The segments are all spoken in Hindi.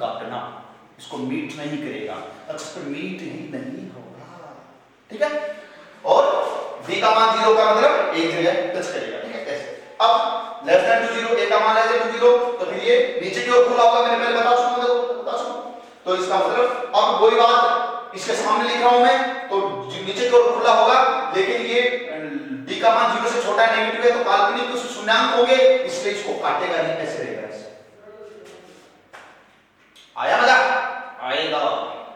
काटना, इसको मीट नहीं करेगा, अक्ष पर मीट ही नहीं होगा, ठीक है। और b का मान 0 का मतलब एक जगह टच करेगा, ठीक है। कैसे? अब लेस देन टू 0, a का मान लेस देन टू 0, तो फिर ये नीचे की ओर खुला होगा, मैंने पहले बता चुका हूं, देखो बता चुका हूं। तो इसका मतलब अब वही बात इसके सामने लिख रहा हूं मैं, तो नीचे की ओर खुला होगा, लेकिन ये d का मान 0 से छोटा है, नेगेटिव है, तो काल्पनिक कुछ शून्यांक होंगे, इसलिए इसको काटेगा नहीं, ऐसे रहेगा ऐसे। आया मजा? आएगा,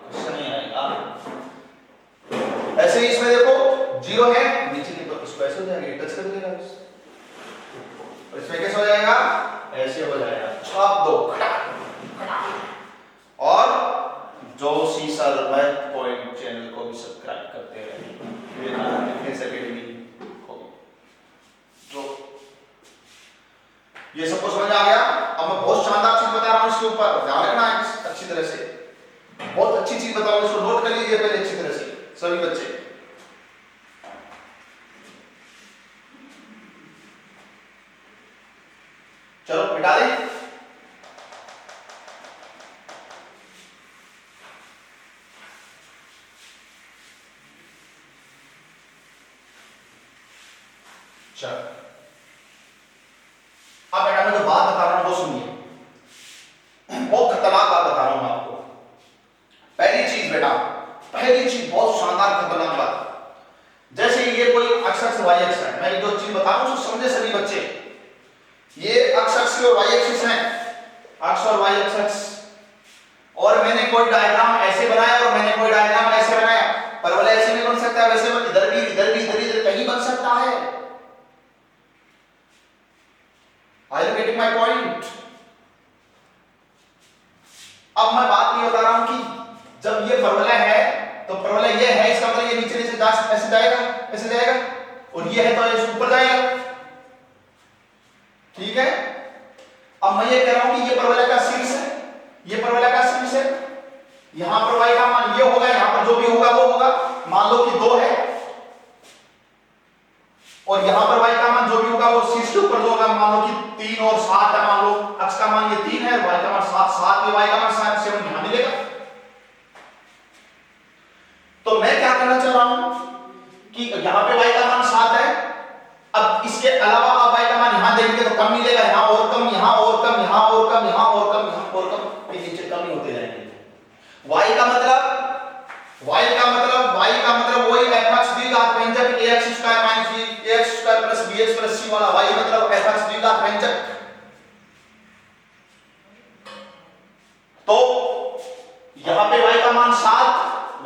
क्वेश्चन नहीं आएगा। ऐसे ही इसमें देखो 0 है, नीचे की तो इसको ऐसे हो जाएगा, टच कर देगा इसको, और इसमें कैसे हो जाएगा? ऐसे हो जाएगा, छाप दो, और जो सीसर मैथ पॉइंट चैनल को भी सब्सक्राइब करते रहे, विवेकानंद डिफेंस एकेडमी को। तो ये सबको समझ आ गया। अब मैं बहुत शानदार चीज बता रहा हूं, इसके ऊपर ध्यान रखना है अच्छी तरह से, बहुत अच्छी चीज बताऊंगा, इसको नोट कर लीजिए पहले अच्छी तरह से सभी बच्चे। चलो मिटा दें। चलो अब बेटा मैं जो बात बता रहा हूं वो सुनिए, बहुत खतरनाक बात बता रहा हूं मैं आपको। पहली चीज बेटा, पहली चीज बहुत शानदार खतरनाक बात, जैसे ये कोई अक्ष अक्ष वाई अक्ष है, मैं जो चीज बता रहा हूं उसको समझे सभी बच्चे। ये अक्ष अक्ष और वाई एक्सिस है, अक्ष और वाई एक्सिस, और मैंने कोई डायग्राम ऐसे बनाया और मैंने कोई डायग्राम ऐसे बनाया, परवलय ऐसे नहीं बन सकता, वैसे इधर भी इधर भी इधर इधर कहीं बन सकता है। Are you getting my point? अब मैं बात ये बता रहा हूं कि जब ये परवलय है तो परवलय ये है, इसका मतलब ये नीचे नीचे ऐसे जाएगा, ऐसे जाएगा, और ये है तो ये ऊपर जाएगा, ठीक है। अब मैं ये कह रहा हूं कि ये परवलय का शीर्ष है, ये परवलय का शीर्ष है, यहां पर y का मान ये होगा, यहां पर जो भी होगा वो होगा, मान लो कि 2 है, और यहां पर y का मान जो भी होगा वो शीर्ष के ऊपर जो होगा, मान लो कि 3 और 7 है, मान लो x का मान ये 3 है, y का मान 7 ये y का मान 7 यहां मिलेगा। तो मैं क्या कहना चाह रहा हूं कि यहां पे y का मान 7 है, अब इसके अलावा आप y का मान यहां देखेंगे तो कम मिलेगा, यहां और कम, यहां और कम, यहां और कम, यहां और कम, यहां और कम, ये नीचे कम ही होते जाएंगे। y का मतलब वही fx द्विघात व्यंजक ax square minus b ax square plus bx plus c वाला, y मतलब fx द्विघात व्यंजक। तो यहां पे y का मान 7,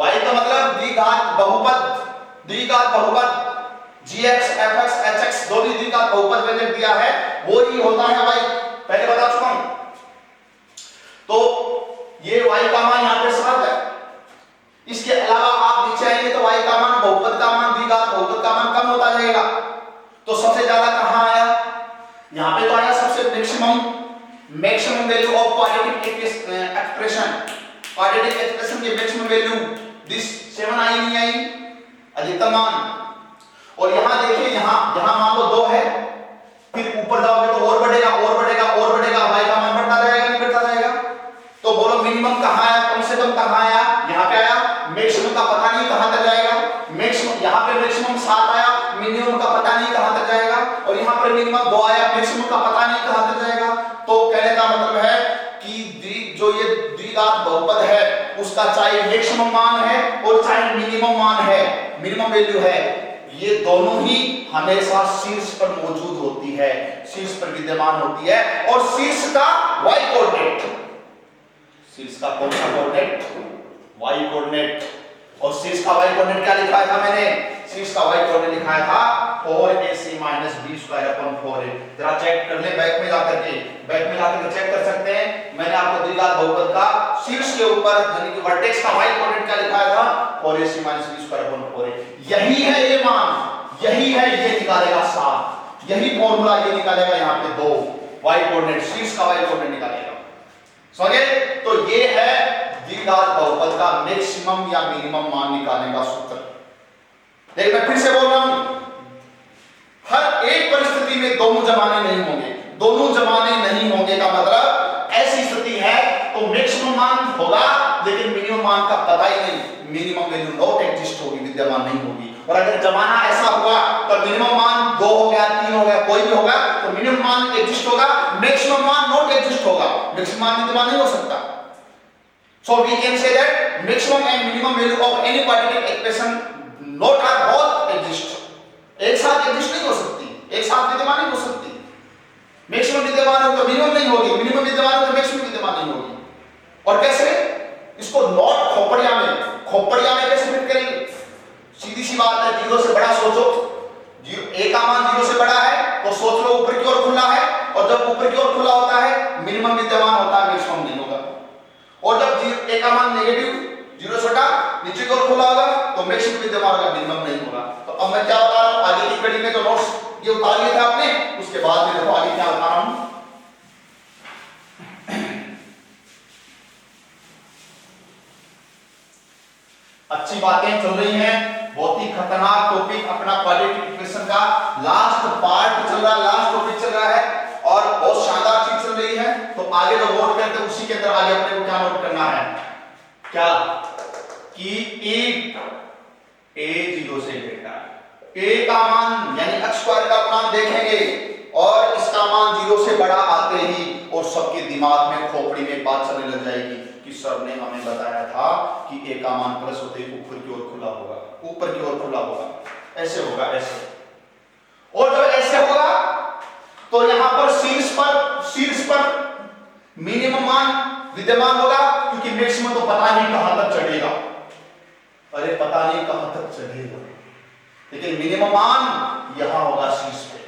y का मतलब द्विघात बहुपद gx fx hx दो भी द्विघात बहुपद व्यंजक दिया है, वो ही होता है y, पहले बता चुका हूं। तो ये y का मान यहां पे 7 है, इसके अलावा आप नीचे आएंगे तो y का मान बहुपद का मान द्विघात बहुपद का मान कम होता जाएगा। तो सबसे ज्यादा कहां आया? यहां पे तो आया सबसे maximum value of quadratic expression की मैक्सिमम वैल्यू दिस 7 आई नहीं आई, अधिकतम मान। और यहां देखिए, यहां मान लो 2 है, फिर ऊपर जाओगे तो और बढ़ेगा और बढ़ेगा और बढ़ेगा, y का मान बढ़ता जाएगा नहीं बढ़ता जाएगा। तो बोलो मिनिमम कहां आया, कम से कम कहां आया? यहां पे आया। मैक्सिमम का पता नहीं कहां तक जाएगा, मैक्सिमम यहां पे मैक्सिमम 7 आया, मिनिमम का पता नहीं कहां तक जाएगा, और यहां पर मिनिमम 2 आया, मैक्सिमम का पता नहीं कहां तक जाएगा। तो कहने का मतलब है कि जो ये द्विघात बहुपद है उसका चाहे मैक्सिमम मान है और चाहे मिनिमम मान है, मिनिमम वैल्यू है, ये दोनों ही हमेशा शीर्ष पर मौजूद होती है, शीर्ष पर विद्यमान होती है। और शीर्ष का y कोऑर्डिनेट, शीर्ष का कौन सा कोऑर्डिनेट? y coordinate. और शीर्ष का y कोऑर्डिनेट क्या लिखा था मैंने? शीर्ष का y कोऑर्डिनेट लिखाया था 4ac minus b square upon 4a। जरा चेक कर ले बैक में जाकर के चेक कर सकते हैं। मैंने आपको द्विघात बहुपद का शीर्ष के ऊपर यानी कि वर्टेक्स का y कोऑर्डिनेट क्या लिखाया था? 4ac minus b square upon 4a। यही है ये मान, यही है, ये निकालेगा 7, यही फॉर्मूला ये निकालेगा यहां पे 2 y कोऑर्डिनेट, शीर्ष का y कोऑर्डिनेट निकालेगा। समझे? तो ये है द्विघात बहुपद का मैक्सिमम या मिनिमम मान निकालने का सूत्र। लेकिन मैं फिर से बोल रहा हूं, हर एक परिस्थिति में दोनों जमाने नहीं होंगे। दोनों जमाने नहीं होंगे का मतलब ऐसी स्थिति है तो मैक्सिमम मान होगा लेकिन मिनिमम मान का पता ही नहीं, मिनिमम वैल्यू नॉट एग्जिस्ट होगी, विद्यमान नहीं होगी। और अगर जमाना ऐसा हुआ तो मिनिमम मान 2 हो गया, 3 हो गया, कोई भी होगा तो मिनिमम मान एग्जिस्ट होगा, मैक्सिमम मान नॉट एग्जिस्ट होगा, मैक्सिमम मान विद्यमान नहीं हो सकता। So we can say that maximum and minimum value of any particular expression not are both exist. एक साथ एग्जिस्ट नहीं हो सकती, एक साथ विद्यमान नहीं हो सकती। मैक्सिमम विद्यमान हो तो मिनिमम नहीं होगी, मिनिमम विद्यमान हो तो मैक्सिमम विद्यमान नहीं होगी। और कैसे इसको नॉट खोपड़िया में कैसे फिट करेंगे? सीधी सी बात है, 0 से बड़ा सोचो, a का मान 0 से बड़ा है तो सोच लो ऊपर की ओर खुला है, और जब ऊपर की ओर खुला होता है मिनिमम विद्यमान होता है, मैक्सिमम नहीं होगा। और जब a का मान नेगेटिव 0 से बड़ा नीचे की ओर खुला होगा तो मैक्सिमम विद्यमान होगा, मिनिमम नहीं होगा। तो अब मैं क्या बता रहा हूं, आगे की कड़ी में जो नोट्स ये उतार लिए थे आपने, उसके बाद में देखो आगे क्या बता रहा हूं। अच्छी बातें चल रही हैं, बहुत ही खतरनाक टॉपिक अपना क्वाड्रेटिक इक्वेशन का लास्ट पार्ट चल रहा है, लास्ट टॉपिक चल रहा है और बहुत शानदार चीज चल रही है। तो आगे जो नोट करते हैं उसी के अंदर आगे अपने को क्या नोट करना है, क्या कि a 0 से ग्रेटर, a का मान यानी x स्क्वायर का मान देखेंगे और इसका मान 0 से बड़ा आते ही और सबके दिमाग में खोपड़ी में बात चलने लग जाएगी कि सर ने हमें बताया था कि a का मान प्लस होते ही ऊपर की ओर खुला होगा, ऊपर की ओर खुला होगा, ऐसे होगा, ऐसे। और जब ऐसे होगा तो यहां पर शीर्ष पर मिनिमम मान विद्यमान होगा, क्योंकि मैक्सिमम तो पता नहीं कहां तक चढ़ेगा, अरे पता नहीं कहां तक चढ़ेगा, लेकिन मिनिमम मान यहां होगा शीर्ष पे।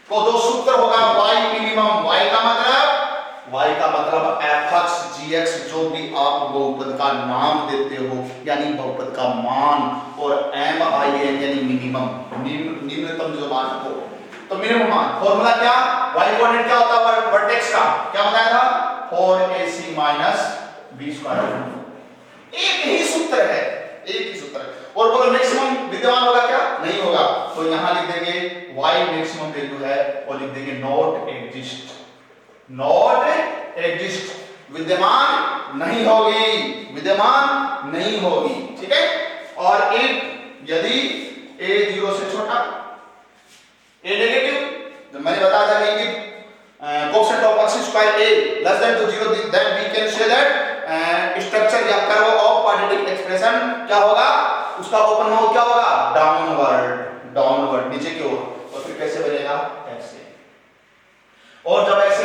तो दो सूत्र होगा y मिनिमम, y का मतलब fx gx जो भी आप बहुपद का नाम देते हो यानी बहुपद का मान, और min यानी मिनिमम, निम्नतम जो मान हो, तो मिनिमम मान। फॉर्मूला क्या, y कोऑर्डिनेट क्या होता है वर्टेक्स का, क्या बताया था 4ac b स्क्वायर। एक ही सूत्र है, एक ही सूत्र है। और बोलो मैक्सिमम विद्यमान होगा क्या, नहीं होगा, तो यहां लिख देंगे y मैक्सिमम वैल्यू है और लिख देंगे नॉट एग्जिस्ट, विद्यमान नहीं होगी, विद्यमान नहीं होगी, ठीक है। और एक यदि a 0 से छोटा, a नेगेटिव, जब मैंने बताया था कि coefficient of x square a less than to 0, then we can say that structure या कर्व ऑफ क्वाड्रेटिक एक्सप्रेशन क्या होगा, उसका ओपन माउथ क्या होगा, डाउनवर्ड नीचे की ओर। तो फिर कैसे बनेगा, ऐसे। और जब ऐसे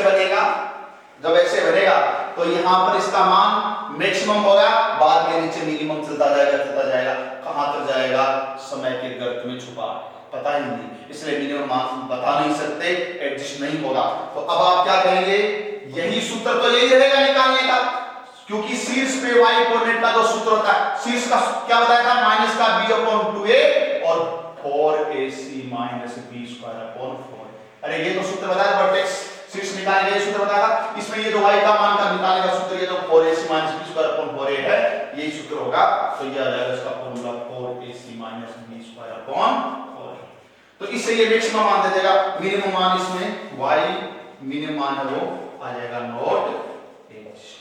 बनेगा तो यहां पर इसका मान मैक्सिमम होगा, बाद में नीचे मिनिमम चलता जाएगा, कहां तक जाएगा, समय के गर्त में छुपा, पता ही नहीं, इसलिए मिनिमम मान बता नहीं सकते, एडजस्ट नहीं होगा। तो अब आप क्या कहेंगे, यही सूत्र तो यही रहेगा निकालने का, क्योंकि शीर्ष पे y कोऑर्डिनेट का जो सूत्र होता है, शीर्ष का क्या बताया था, माइनस का b/2a और 4ac b स्क्वायर अपॉन 4। अरे ये तो सूत्र बताया वर्टेक्स शीर्ष निकालने का, ये सूत्र बताया था, इसमें ये जो y का मान का निकालने का सूत्र ये जो 4ac b square upon 4a है, यही सूत्र होगा। तो ये आ जाएगा इसका formula 4ac b square upon 4। तो इससे ये मैक्सिमम मान दे देगा, मिनिमम मान इसमें y मिनिमम मान है वो आ जाएगा नॉट एग्जिस्ट।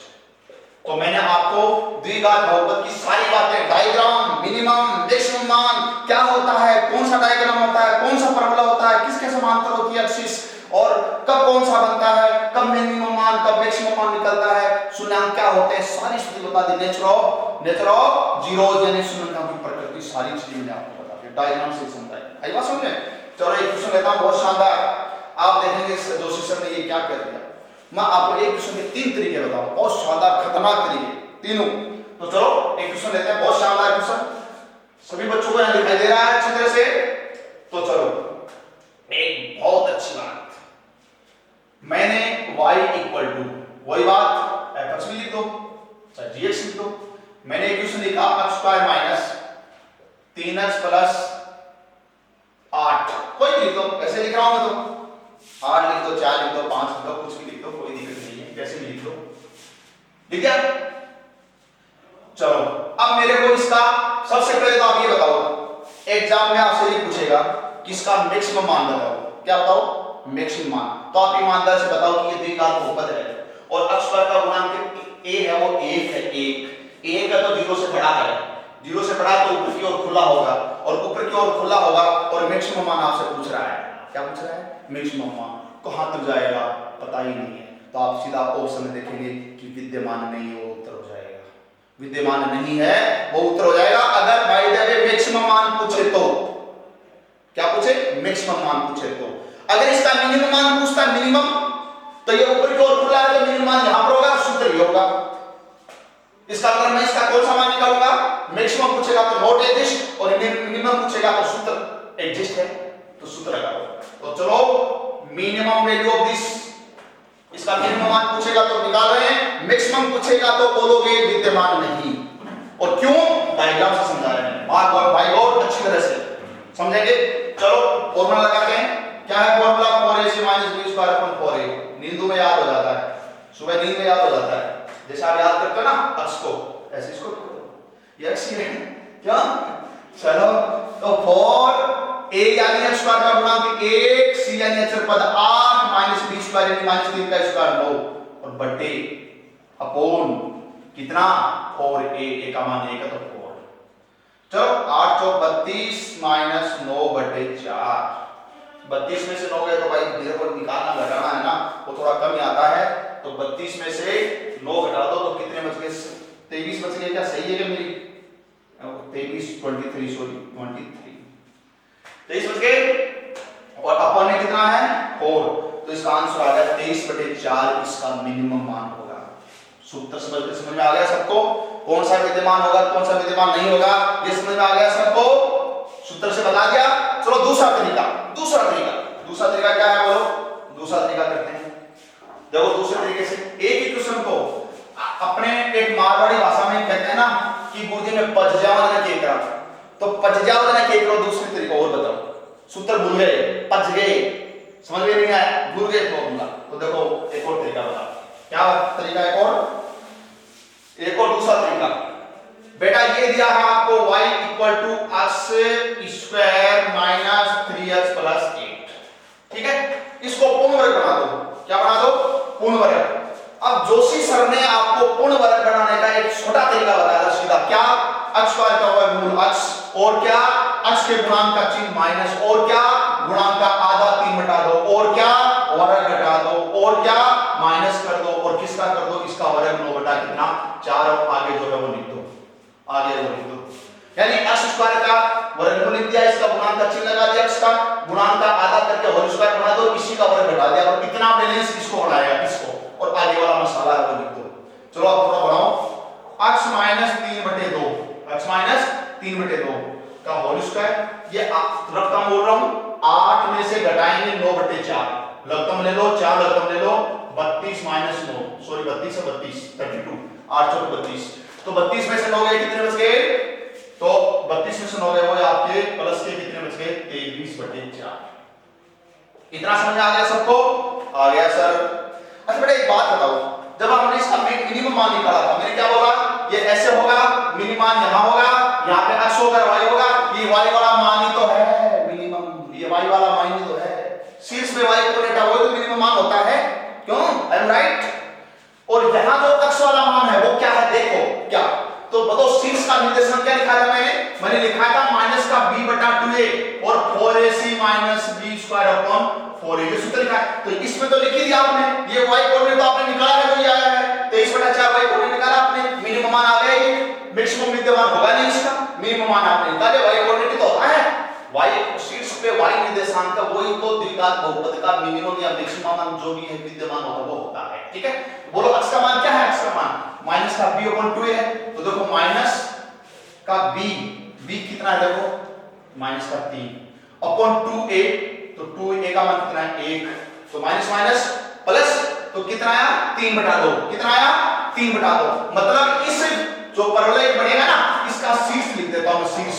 तो मैंने आपको द्विघात बहुपद की सारी बातें, डायग्राम, मिनिमम, मैक्सिमम मान क्या होता है, कौन सा डायग्राम होता है, कौन सा फॉर्मूला होता है, किसके समांतर होती है एक्सिस, और कब कौन सा बनता है, कब मिनिमम मान कब मैक्सिमम मान निकलता है, शून्यांक क्या होते हैं, सारी चीजें बता दी। नेचर ऑफ जीरोज यानी शून्याङ्कों की प्रकृति, सारी चीजें मैंने आपको बता दी, डायग्राम से समझा है। आई बात समझे? चलो एक क्वेश्चन लेता हूं बहुत शानदार, आप देखेंगे जोशी सर ने ये क्या कर दिया। मैं आपको एक क्वेश्चन के 3 तरीके बताऊं, बहुत शानदार खतरनाक तरीके तीनों। तो चलो एक क्वेश्चन लेते हैं, बहुत शानदार क्वेश्चन, सभी बच्चों को यहां दिखाई दे रहा है अच्छी तरह से। तो चलो एक बहुत अच्छी बात, मैंने y इक्वल टू वही बात fx भी लिख दो चाहे gx लिख दो, मैंने एक क्वेश्चन लिखा x square minus 3x plus 8, कोई भी लिख दो, कैसे लिख रहा हूं मैं, तो 8 लिख दो, 4 लिख दो, 5 लिख दो, कुछ भी लिख दो, कोई दिक्कत नहीं है, कैसे भी लिख दो, ठीक है। चलो अब मेरे को इसका सबसे पहले तो आप ये बताओ, एग्जाम में आपसे ये पूछेगा कि इसका मैक्सिमम मान बताओ, क्या बताओ, मैक्सिमम मान। तो आप ईमानदार से बताओ कि ये द्विघात बहुपद है और x स्क्वायर का गुणांक ए है वो एक है, एक है तो जीरो से बड़ा है, जीरो से बड़ा तो ऊपर की ओर खुला होगा, और ऊपर की ओर खुला होगा और मैक्सिमम मान आपसे पूछ रहा है, क्या पूछ रहा है? मैक्सिमम मान। कहां तक जाएगा पता ही नहीं है, तो आप सीधा ऑप्शन में देखेंगे कि विद्यमान नहीं है, वो उत्तर हो जाएगा। विद्यमान नहीं है वो उत्तर हो जाएगा। अगर बाय द वे मैक्सिमम मान पूछे तो, क्या पूछे? मैक्सिमम मान पूछे तो। अगर इसका मिनिमम मान पूछता है, मिनिमम, तो ये ऊपर की ओर खुला है तो मिनिमम मान यहां पर होगा, सूत्र ये होगा। इसका मतलब मैं इसका कौन सा मान निकालूंगा? मैक्सिमम पूछेगा तो नॉट एग्जिस्ट, और मिनिमम पूछेगा तो सूत्र एग्जिस्ट है, तो सूत्र लगाओ। तो चलो मिनिमम वैल्यू ऑफ दिस, इसका मिनिमम मान पूछेगा तो निकाल रहे हैं, मैक्सिमम पूछेगा तो बोलोगे विद्यमान नहीं। और क्यों? डायग्राम से समझा रहे हैं, भाई और अच्छी तरह से समझेंगे। चलो फॉर्मूला लगाते हैं। क्या है फॉर्मूला? 4ac - b² / 4a। नींद में याद हो जाता है, सुबह नींद में याद हो जाता है, जैसे आप याद करते हो ना अक्ष को, ऐसे इसको ये अक्ष है क्या? चलो तो 4a यानी x स्क्वायर का गुणांक 1, c यानी अक्षर पद 8 - b² यानी -3 का स्क्वायर 9, और बटे अपॉन कितना? 4a, a का मान 1 है तो 4। चलो 8 चौक 32 - 9 बटे 4। 32 में से 9 गए तो भाई मेरे को निकालना घटाना है ना, वो थोड़ा कम ही आता है, तो 32 में से 9 घटा दो तो कितने बच गए? 23 बच गए। क्या सही है क्या मेरी? 23 23 सॉरी 23 बच गए, और अपन में कितना है? 4, तो इसका आंसर आ गया 23/4 इसका मिनिमम मान होगा। सूत्र समझ में आ गया सबको? कौन सा विद्यमान होगा, कौन सा विद्यमान नहीं होगा, ये समझ में आ गया सबको? सूत्र से बता दिया। चलो दूसरा तरीका क्या है बोलो? दूसरा तरीका करते हैं। देखो दूसरे तरीके से एक ही क्वेश्चन को अपने एक मारवाड़ी भाषा में कहते हैं ना कि बुद्धि में पच जाओ ना के करा, तो पच जाओ ना के करो। दूसरे तरीका और बताओ, सूत्र भूल गए, पच गए, समझ में नहीं आया, भूल गए फॉर्मूला, तो देखो एक और तरीका बताओ। क्या तरीका? एक और दूसरा तरीका। बेटा ये दिया है आपको y = x² - 3x + 8, ठीक है? इसको पूर्ण वर्ग बना दो। क्या बना दो? पूर्ण वर्ग। अब जोशी सर ने आपको पूर्ण वर्ग बनाने का एक छोटा तरीका बताया सीधा। क्या? x² का वर्गमूल x, और क्या? x के गुणांक का चिन्ह माइनस, और क्या? गुणांक का आधा 3 बटा दो, और क्या? वर्ग घटा दो, और क्या? माइनस कर दो, और किसका कर दो? इसका वर्ग 9 बटा कितना? 4, और आगे जो है वो लिख दो, आगे वो लिख दो। यानी x² का वर्गमूल लिख दिया, इसका गुणांक का चिन्ह लगा दिया, x का गुणांक का आधा करके होल स्क्वायर बना दो, इसी का वर्ग घटा दिया, और कितना बैलेंस इसको बनाएगा, इसको, और आगे वाला मसाला है वो लिख दो। चलो अब थोड़ा बढ़ाओ। x - 3/2, x - 3/2 का होल स्क्वायर, ये रकम बोल रहा हूं, 8 में से घटाएंगे 9/4, लघुत्तम ले लो, 4 लघुत्तम ले लो, 32 - 9, सॉरी 32 से 32, 32, 8 चौक 32, तो 32 में से 9 गए, कितने बच गए? तो 32 में से 9 गए वो आपके प्लस के कितने बच गए? 23/4। इतना समझ आ गया सबको? आ गया सर। अच्छा बेटा एक बात बताओ, जब हमने इसका मिनिमम मान निकाला था, मैंने क्या बोला? ये ऐसे होगा, मिनिमम मान यहां होगा, यहां पे x होगा, y होगा, ये y वाला मान ही तो है मिनिमम, ये y वाला मान ही तो है। शीर्ष में y कोऑर्डिनेट है, वो तो मिनिमम मान होता है, क्यों? I am right. और यहां जो x वाला मान है वो क्या है? देखो क्या, तो बताओ शीर्ष का निर्देशांक क्या लिखा था मैंने लिखा था -b/2a और 4ac - b² / 4a, ये सूत्र लिखा है। तो इसमें तो लिख ही दिया आपने, ये y कोऑर्डिनेट तो आपने निकाला है, वही आया है 23/4 y कोऑर्डिनेट निकाला आपने, मिनिमम मान आ गया, ये मैक्सिमम विद्यमान होगा नहीं इसका, मिनिमम मान आपने निकाले, y कोऑर्डिनेट तो होता है, y शीर्ष पे y निर्देशांक का वही तो द्विघात बहुपद का मिनिमम या मैक्सिमम मान जो भी है विद्यमान होता वो होता है, ठीक है? बोलो x का मान क्या है? x का मान माइनस का b/2a है, तो देखो माइनस का b कितना है? देखो माइनस का 3/2a, तो 2a का मान कितना है? 1, तो माइनस माइनस प्लस, तो कितना आया? 3/2, कितना आया? 3/2, मतलब इस जो परवलय बनेगा ना, इसका शीर्ष लिख देता हूं, शीर्ष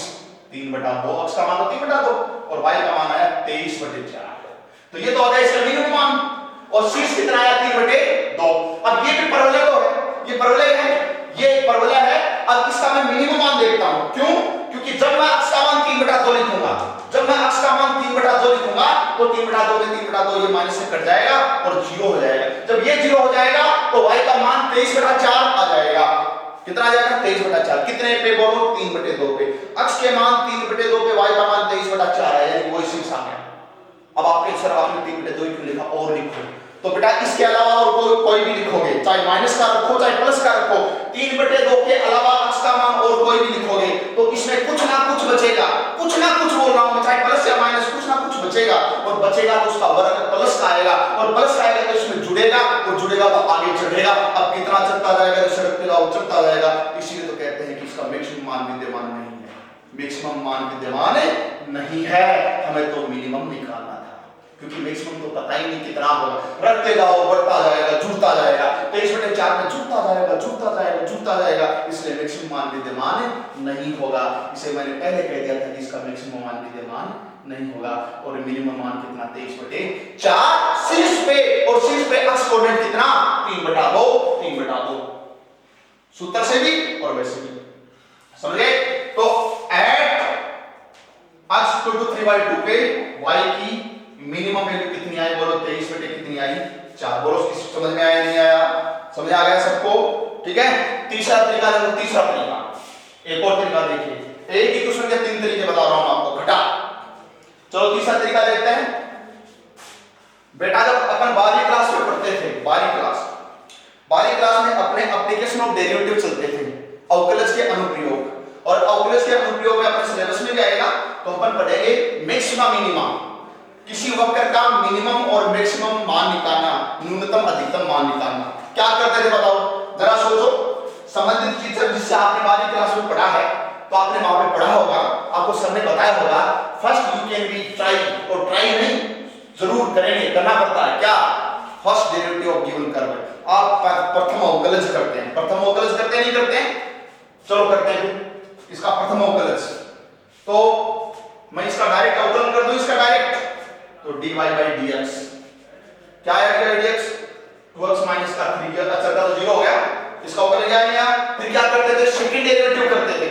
3/2, x का मान तो 3/2 और y का मान आया 23/4, तो ये तो हो गया इसका मिनिमम मान, और शीर्ष कितना आया? 3/2। अब ये भी परवलय तो है, ये परवलय है, ये परवलय है। अब इसका मैं मिनिमम मान देखता हूं, क्यों? क्योंकि जब मैं x का मान 3/2 लिखूंगा, जब मैं x का मान 3/2 लिखूंगा तो 3/2 में 3/2 ये माइनस से कट जाएगा और 0 हो जाएगा। जब ये 0 हो जाएगा तो y का मान 23/4 आ जाएगा। कितना आ जाएगा? 23/4। कितने पे बोलो? 3/2 पे। x के मान 3/2 पे, y का मान 23/4 है, यानी वो इसी आ गया। अब आपके सर आपने 3/2 क्यों लिखा? और लिखो तो बेटा इसके अलावा और कोई भी लिखोगे, चाहे माइनस का रखो चाहे प्लस का रखो, 3/2 के अलावा x का मान और कोई भी लिखोगे तो इसमें कुछ ना कुछ बचेगा, कुछ ना कुछ बोल रहा हूं मैं, चाहे प्लस या माइनस, कुछ ना कुछ बचेगा। और बचेगा तो उसका वर्ग प्लस का आएगा, और प्लस का आएगा तो इसमें जुड़ेगा, और जुड़ेगा तो आगे चढ़ेगा। अब कितना चढ़ता जाएगा? तो सड़क पे चढ़ता जाएगा। इसीलिए तो कहते हैं कि इसका मैक्सिमम मान विद्यमान नहीं है, मैक्सिमम मान विद्यमान नहीं है, हमें तो मिनिमम निकालना था, क्योंकि मैक्सिमम तो पता ही नहीं कितना होगा। रखते जाओ, बढ़ता जाएगा, जुड़ता जाएगा, 23/4 में जुड़ता जाएगा, जुड़ता जाएगा, जुड़ता जाएगा, इसलिए मैक्सिमम मान विद्यमान नहीं होगा। इसे मैंने पहले कह दिया था कि इसका मैक्सिमम मान विद्यमान नहीं होगा। और मिनिमम मान कितना? 23/4 शीर्ष पे, और शीर्ष पे x कोऑर्डिनेट कितना? 3/2, 3/2। सूत्र से भी और वैसे भी समझ गए? तो एट x = 3/2 पे y की मिनिमम वैल्यू कितनी आई? बोलो 23 कितनी आई? 4। बोलो समझ में आया नहीं आया? समझ आ गया सबको? ठीक है। तीसरा तरीका देखो, तीसरा तरीका, एक और तरीका देखिए। एक ही क्वेश्चन के 3 तरीके बता रहा हूं आपको, घटा। चलो तीसरा तरीका देखते हैं। बेटा जब अपन 12वीं क्लास में पढ़ते थे, 12वीं क्लास में अपने एप्लीकेशन ऑफ डेरिवेटिव चलते थे, अवकलज के अनुप्रयोग, और अवकलज के अनुप्रयोग में अपने सिलेबस में भी आएगा। तो अपन पढ़ेंगे मैक्सिमा मिनिमा, किसी वक्र का मिनिमम और मैक्सिमम मान निकालना, न्यूनतम अधिकतम मान निकालना। क्या करते थे बताओ जरा सोचो। संबंधित टीचर जिससे आपने 12वीं क्लास में पढ़ा है, तो आपने वहां पे पढ़ा होगा, आपको सर ने बताया होगा, first you can be try, और ट्राई नहीं जरूर करेंगे, करना पड़ता है क्या? First derivative of given curve आप प्रथम अवकलज करते हैं। प्रथम अवकलज करते नहीं करते हैं? चलो करते हैं इसका प्रथम अवकलज। तो मैं इसका डायरेक्ट अवकलन कर दूं, इसका डायरेक्ट, तो dy by dx क्या है? dx 2x minus का 3 का चलता तो 0 हो गया, इसका अवकलन क्या है? फिर क्या करते थे? सेकंड डेरिवेटिव करते थे,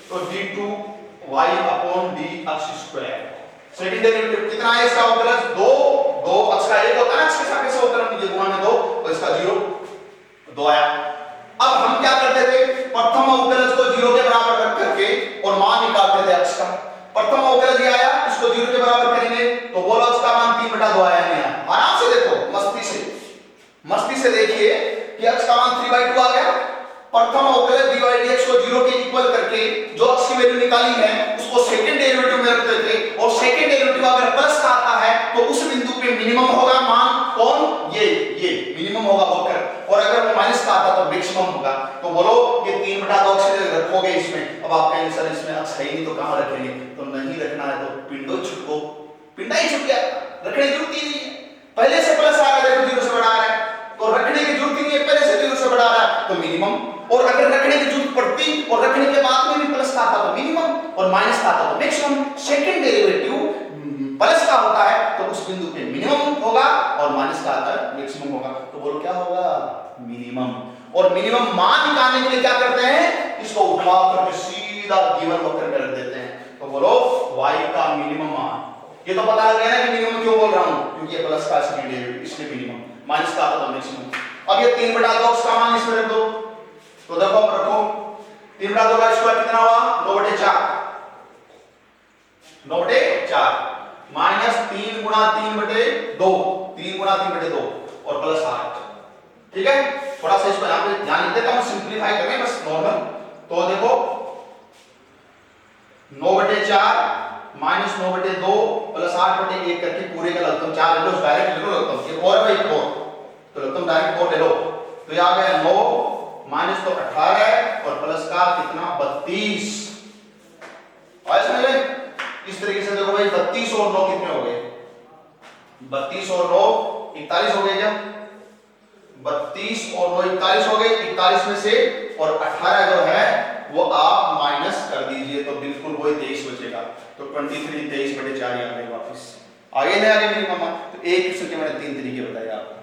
तो d2y upon dx²। Second derivative कितना है इसका अवकलन? 2 x का 1 होता है, x के साथ कैसे अवकलन? ये गुणा में 2 और इसका 0, 2 आया। अब हम क्या करते थे? प्रथम अवकलज को 0 के बराबर रख करके और मान निकालते थे x का। प्रथम अवकलज ये आया, इसको 0 के बराबर करेंगे तो बोलो उसका मान 3/2 आया नहीं आया? आराम से देखो, मस्ती से देखिए कि x का मान 3/2 आ गया। प्रथम अवकलज dy dx को 0 के इक्वल करके जो x की वैल्यू निकाली है उसको सेकंड डेरिवेटिव में रखते थे, और सेकंड डेरिवेटिव अगर प्लस का आता है तो उस बिंदु पे मिनिमम होगा मान। कौन? ये मिनिमम होगा वक्र, और अगर वो माइनस का आता तो मैक्सिमम होगा। तो बोलो ये 3/2 से रखोगे इसमें। अब आप कहेंगे सर इसमें x है ही नहीं तो कहां रखेंगे? तो नहीं रखना है तो पिंडो छुटको, पिंडा ही छूट गया, रखने की जरूरत ही नहीं है। पहले से प्लस आ रहा है, देखो 0 से बढ़ा रहा है, तो रखने की जरूरत ही नहीं है, पहले से 0 से बढ़ा रहा है तो मिनिमम। और अगर रखने की जरूरत पड़ती और रखने के बाद में भी प्लस का आता तो मिनिमम, और माइनस का आता तो मैक्सिमम। सेकंड डेरिवेटिव प्लस का होता है तो उस बिंदु पे मिनिमम होगा, और माइनस का आता है मैक्सिमम होगा। तो बोलो क्या होगा? मिनिमम। और मिनिमम मान निकालने के लिए क्या करते हैं? इसको उठा करके सीधा गिवन वक्र में रख देते हैं। तो बोलो y का मिनिमम मान, ये तो पता लग गया ना कि मिनिमम क्यों बोल रहा हूं, क्योंकि ये प्लस का सेकंड डेरिवेटिव, इसलिए मिनिमम, माइनस का आता तो मैक्सिमम। अब ये 3/2 का मान इसमें रख दो, तो देखो रखो 3/2 का स्क्वायर कितना हुआ? 9/4, 9/4 माइनस 3 गुणा 3/2, 3 गुणा 3/2 और प्लस 8। ठीक है, थोड़ा सा इसको यहां पे ध्यान देता हूं, सिंपलीफाई करें बस नॉर्मल। तो देखो 9/4 माइनस 9/2 प्लस 8/1 करके पूरे का लगभग 4 ले लो, डायरेक्ट ले लो लगभग, ये 4/4 तो लगभग डायरेक्ट 4 ले लो, तो ये आ गया 9 माइनस तो 18 और प्लस का कितना? 32। और समझ इस तरीके से देखो भाई 32 और 9 कितने हो गए? 32 और 9 41 हो गए क्या? 32 और 9 41 हो गए। 41 में से और 18 जो है वो आप माइनस कर दीजिए तो बिल्कुल वही 23 बचेगा। तो 23 23/4 आ गए वापस। आगे नहीं आगे मेरी मामा। तो एक क्वेश्चन के मैंने 3 तरीके बताए आपको,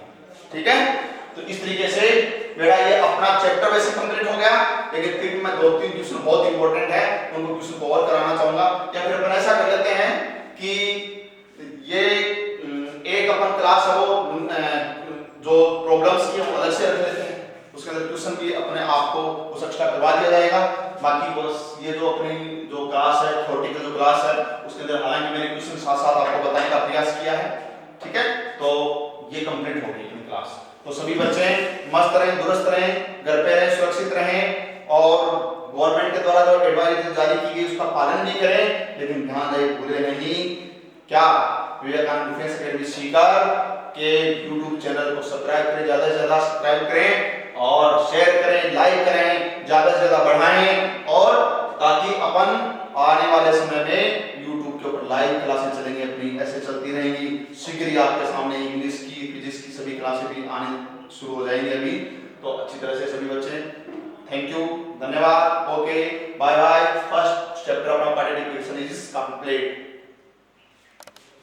ठीक है। तो इस तरीके से मेरा ये अपना चैप्टर वैसे कंप्लीट हो गया, लेकिन फिर मैं 2-3 क्वेश्चन बहुत इंपॉर्टेंट है उनको क्वेश्चन को और कराना चाहूंगा। या फिर अपन ऐसा कर लेते हैं कोर्स एक्स्ट्रा करवा दिया जाएगा। बाकी बस ये जो अपनी जो क्लास है, थ्योरेटिकल जो क्लास है, उसके अंदर हालांकि मैंने क्वेश्चन साथ साथ आपको बताने का प्रयास किया है, ठीक है। तो ये कंप्लीट हो गई अपनी क्लास। तो सभी बच्चे मस्त रहें, दुरुस्त रहें, घर पे रहें, सुरक्षित रहें और गवर्नमेंट के द्वारा जो एडवाइजरी जारी की गई उसका पालन भी करें, लेकिन ध्यान रहे भूले नहीं क्या, विवेकानंद डिफेंस एकेडमी सीकर के YouTube चैनल को सब्सक्राइब करें, ज्यादा से ज्यादा सब्सक्राइब करें और शेयर करें, लाइक करें, ज्यादा से ज्यादा बढ़ाएं, और ताकि अपन आने वाले समय में YouTube के ऊपर लाइव क्लासेस चलेंगी अपनी, ऐसे चलती रहेंगी। शीघ्र ही आपके सामने इंग्लिश की, फिजिक्स की सभी क्लासेस भी आने शुरू हो जाएंगी अभी। तो अच्छी तरह से सभी बच्चे, थैंक यू, धन्यवाद, okay, bye bye. First chapter of quadratic equation is complete.